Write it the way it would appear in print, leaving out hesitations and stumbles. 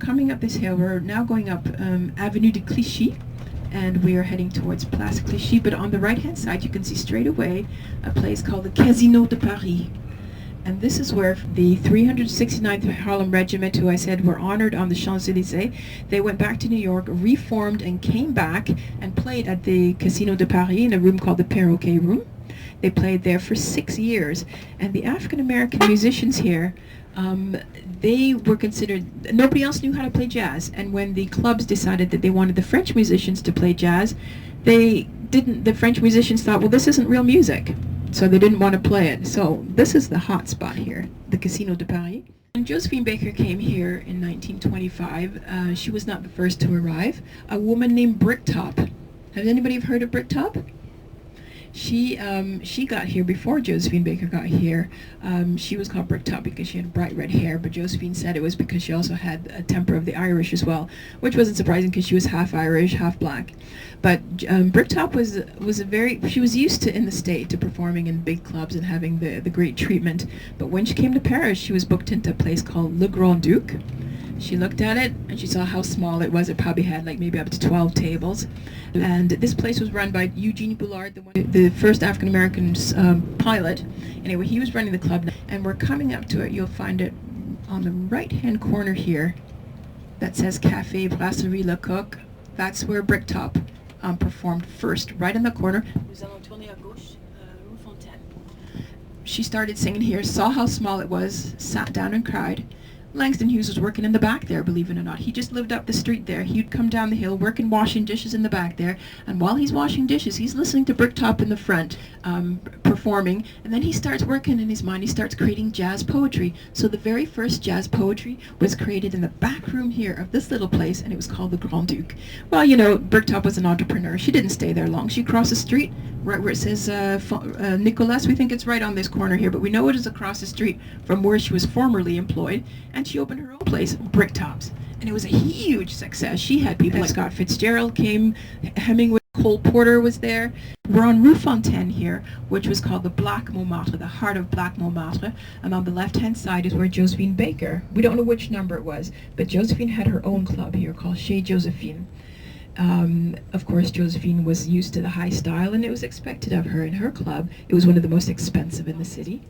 coming up this hill. We're now going up Avenue de Clichy, and we are heading towards Place Clichy. But on the right-hand side, you can see straight away a place called the Casino de Paris. And this is where the 369th Harlem Regiment, who I said were honored on the Champs-Élysées, they went back to New York, reformed, and came back and played at the Casino de Paris in a room called the Perroquet Room. They played there for 6 years. And the African-American musicians here, they were considered, nobody else knew how to play jazz. And when the clubs decided that they wanted the French musicians to play jazz, the French musicians thought, well, this isn't real music. So they didn't want to play it. So this is the hot spot here, the Casino de Paris. When Josephine Baker came here in 1925, she was not the first to arrive. A woman named Bricktop. Has anybody heard of Bricktop? She got here before Josephine Baker got here. She was called Bricktop because she had bright red hair, but Josephine said it was because she also had a temper of the Irish as well, which wasn't surprising because she was half Irish, half black. But Bricktop she was used to, in the state, to performing in big clubs and having the great treatment. But when she came to Paris, she was booked into a place called Le Grand Duc. She looked at it and she saw how small it was. It probably had like maybe up to 12 tables. And this place was run by Eugene Boulard, the first African-American pilot. Anyway, he was running the club. And we're coming up to it. You'll find it on the right-hand corner here that says Café Brasserie Le Coq. That's where Bricktop performed first, right in the corner. She started singing here, saw how small it was, sat down and cried. Langston Hughes was working in the back there, believe it or not. He just lived up the street there. He'd come down the hill, working, washing dishes in the back there. And while he's washing dishes, he's listening to Bricktop in the front, performing. And then he starts working in his mind. He starts creating jazz poetry. So the very first jazz poetry was created in the back room here of this little place, and it was called the Grand Duc. Well, you know, Bricktop was an entrepreneur. She didn't stay there long. She crossed the street, right where it says Nicolas. We think it's right on this corner here, but we know it is across the street from where she was formerly employed. And she opened her own place, Bricktops, and it was a huge success. She had people like Scott Fitzgerald came, Hemingway, Cole Porter was there. We're on Rue Fontaine here, which was called the Black Montmartre, the heart of Black Montmartre, and on the left-hand side is where Josephine Baker, we don't know which number it was, but Josephine had her own club here called Chez Josephine. Of course, Josephine was used to the high style, and it was expected of her in her club. It was one of the most expensive in the city.